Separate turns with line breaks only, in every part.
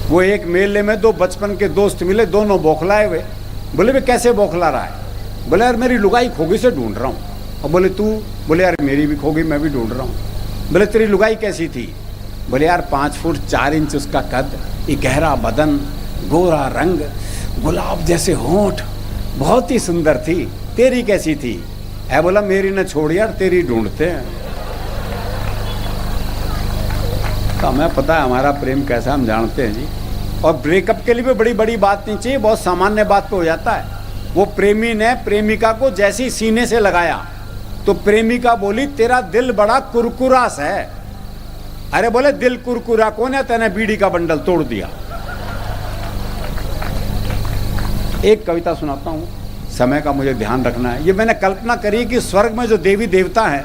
वो एक मेले में दो बचपन के दोस्त मिले, दोनों बौखलाए हुए। बोले वे कैसे बौखला रहा है? बोले यार मेरी लुगाई खोगी से ढूंढ रहा हूँ। और बोले तू? बोले यार मेरी भी खोगी, मैं भी ढूंढ रहा हूँ। बोले तेरी लुगाई कैसी थी? बोले यार 5 फुट 4 इंच उसका कद, ये गहरा बदन, गोरा रंग, गुलाब जैसे होंठ, बहुत ही सुंदर थी। तेरी कैसी थी? है बोला मेरी न छोड़ यार, तेरी ढूंढते हैं। तो हमें पता है हमारा प्रेम कैसा, हम जानते हैं जी। और ब्रेकअप के लिए भी बड़ी बड़ी बात नहीं चाहिए, बहुत सामान्य बात पे हो जाता है। वो प्रेमी ने प्रेमिका को जैसे ही सीने से लगाया तो प्रेमिका बोली तेरा दिल बड़ा कुरकुरा सा है। अरे बोले दिल कुरकुरा कौन है? तेने बीड़ी का बंडल तोड़ दिया। एक कविता सुनाता हूँ, समय का मुझे ध्यान रखना है। ये मैंने कल्पना करी कि स्वर्ग में जो देवी देवता हैं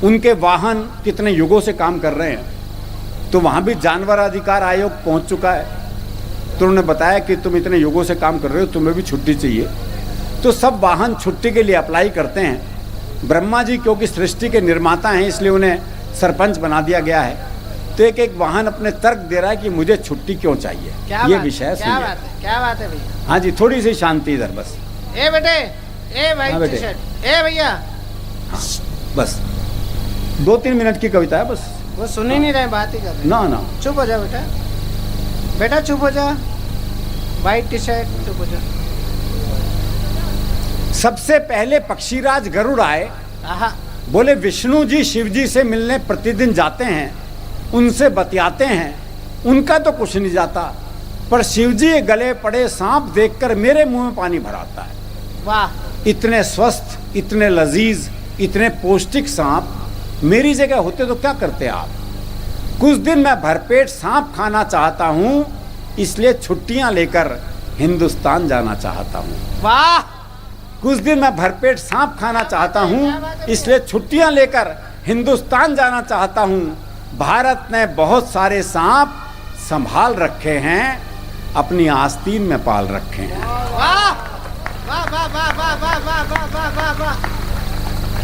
उनके वाहन कितने युगों से काम कर रहे हैं। तो वहाँ भी जानवर अधिकार आयोग पहुँच चुका है। तो उन्होंने बताया कि तुम इतने युगों से काम कर रहे हो, तुम्हें भी छुट्टी चाहिए। तो सब वाहन छुट्टी के लिए अप्लाई करते हैं। ब्रह्मा जी क्योंकि सृष्टि के निर्माता हैं इसलिए उन्हें सरपंच बना दिया गया है। तो एक एक वाहन अपने तर्क दे रहा है कि मुझे छुट्टी क्यों चाहिए। ये विषय
क्या बात है भैया?
हाँ जी, थोड़ी सी शांति इधर बस।
ए बेटे, ए भाई
हाँ बेटे।
ए भैया,
हाँ बस 2-3 मिनट की कविता है बस।
वो सुन ही नहीं रहे, बात ही कर रहे।
ना
चुप हो जा बेटा, बेटा चुप हो जा। वाइट टी शर्ट, चुप हो जा।
सबसे पहले पक्षीराज गरुड़ आए। बोले विष्णु जी शिव जी से मिलने प्रतिदिन जाते हैं, उनसे बतियाते हैं, उनका तो कुछ नहीं जाता, पर शिव जी गले पड़े सांप देखकर मेरे मुंह में पानी भर आता है।
वाह,
इतने स्वस्थ, इतने लजीज, इतने पौष्टिक सांप मेरी जगह होते तो क्या करते आप? कुछ दिन मैं भरपेट सांप खाना चाहता हूँ, इसलिए छुट्टियां लेकर हिंदुस्तान जाना चाहता हूँ।
वाह,
कुछ दिन मैं भरपेट सांप खाना चाहता हूँ, इसलिए छुट्टियां लेकर हिंदुस्तान जाना चाहता हूँ। भारत ने बहुत सारे सांप संभाल रखे हैं, अपनी आस्तीन में पाल रखे हैं।
वाह वाह वाह वाह वाह वाह वाह वाह वाह वाह,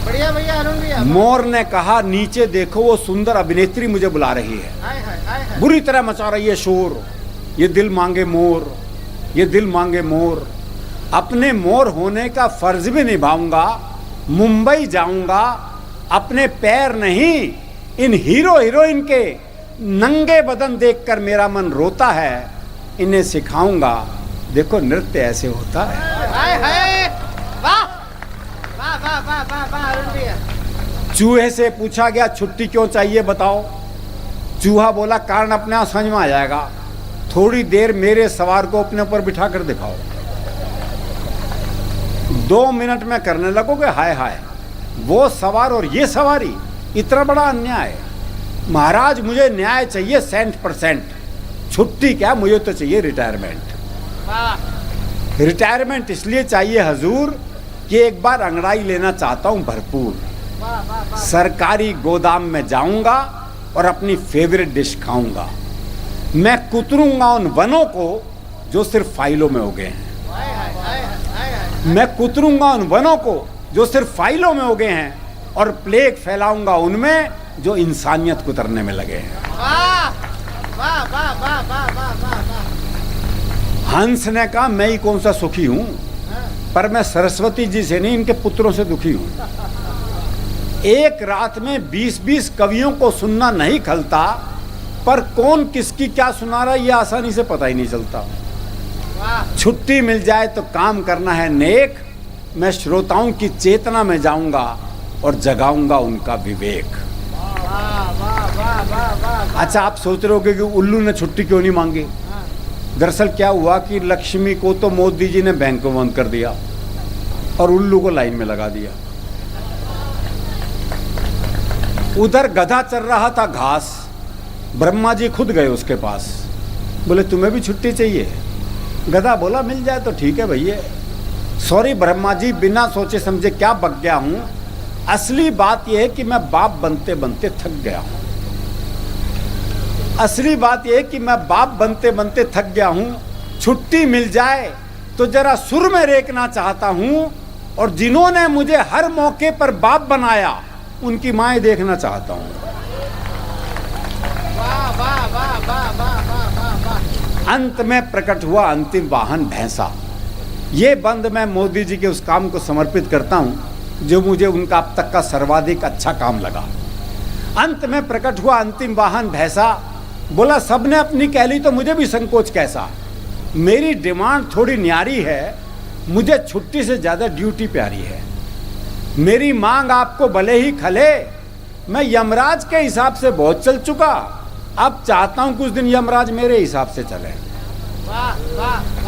बढ़िया भैया, अरुण भैया।
मोर ने कहा नीचे देखो वो सुंदर अभिनेत्री मुझे बुला रही है, बुरी तरह मचा रही है शोर। ये दिल मांगे मोर, ये दिल मांगे मोर। अपने मोर होने का फर्ज भी निभाऊंगा, मुंबई जाऊंगा, अपने पैर नहीं इन हीरो हीरोइन के नंगे बदन देखकर मेरा मन रोता है। इन्हें सिखाऊंगा, देखो नृत्य ऐसे होता है।
वाह वाह वाह वाह वाह वाह, अरुण भैया।
चूहे से पूछा गया छुट्टी क्यों चाहिए बताओ। चूहा बोला कारण अपने आप समझ में आ जाएगा, थोड़ी देर मेरे सवार को अपने ऊपर बिठा कर दिखाओ। 2 मिनट में करने लगोगे हाय हाय, वो सवार और ये सवारी, इतना बड़ा अन्याय। महाराज मुझे न्याय चाहिए 100%, छुट्टी क्या, मुझे तो चाहिए रिटायरमेंट। रिटायरमेंट इसलिए चाहिए हजूर कि एक बार अंगड़ाई लेना चाहता हूं भरपूर। सरकारी गोदाम में जाऊंगा और अपनी फेवरेट डिश खाऊंगा। मैं कुतरूंगा उन वनों को जो सिर्फ फाइलों में उगे हैं। मैं कुतरूंगा उन वनों को जो सिर्फ फाइलों में उगे हैं और प्लेग फैलाऊंगा उनमें जो इंसानियत कुतरने में लगे हैं। हंस ने कहा मैं ही कौन सा सुखी हूं, पर मैं सरस्वती जी से नहीं इनके पुत्रों से दुखी हूं। एक रात में 20-20 कवियों को सुनना नहीं खलता, पर कौन किसकी क्या सुना रहा है ये आसानी से पता ही नहीं चलता। छुट्टी मिल जाए तो काम करना है नेक, मैं श्रोताओं की चेतना में जाऊंगा और जगाऊंगा उनका विवेक। अच्छा, आप सोच रहे होगे कि उल्लू ने छुट्टी क्यों नहीं मांगी। दरअसल क्या हुआ कि लक्ष्मी को तो मोदी जी ने बैंक में बंद कर दिया और उल्लू को लाइन में लगा दिया। उधर गधा चल रहा था घास, ब्रह्मा जी खुद गए उसके पास, बोले तुम्हें भी छुट्टी चाहिए। गधा बोला मिल जाए तो ठीक है भैया। सॉरी ब्रह्मा जी, बिना सोचे समझे क्या बक गया हूं, असली बात यह है कि मैं बाप बनते बनते थक गया हूं। असली बात यह है कि मैं बाप बनते बनते थक गया हूं। छुट्टी मिल जाए तो जरा सुर में रेखना चाहता हूं, और जिन्होंने मुझे हर मौके पर बाप बनाया उनकी माएं देखना चाहता हूं।
वाह वाह वाह वाह वाह वाह वाह।
अंत में प्रकट हुआ अंतिम वाहन भैंसा। ये बंद मैं मोदी जी के उस काम को समर्पित करता हूं जो मुझे उनका अब तक का सर्वाधिक अच्छा काम लगा। अंत में प्रकट हुआ अंतिम वाहन भैंसा। बोला सबने अपनी कह ली तो मुझे भी संकोच कैसा। मेरी डिमांड थोड़ी न्यारी है, मुझे छुट्टी से ज्यादा ड्यूटी प्यारी है। मेरी मांग आपको भले ही खले, मैं यमराज के हिसाब से बहुत चल चुका, अब चाहता हूं कुछ दिन यमराज मेरे हिसाब से चले।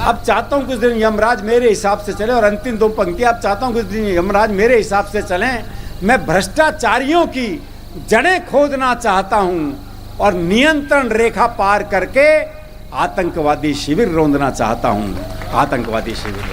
अब चाहता हूं कुछ दिन यमराज मेरे हिसाब से चले। और अंतिम दो पंक्तियां, अब चाहता हूं कुछ दिन यमराज मेरे हिसाब से चलें। मैं भ्रष्टाचारियों की जड़ें खोदना चाहता हूं और नियंत्रण रेखा पार करके आतंकवादी शिविर रौंदना चाहता हूं। आतंकवादी शिविर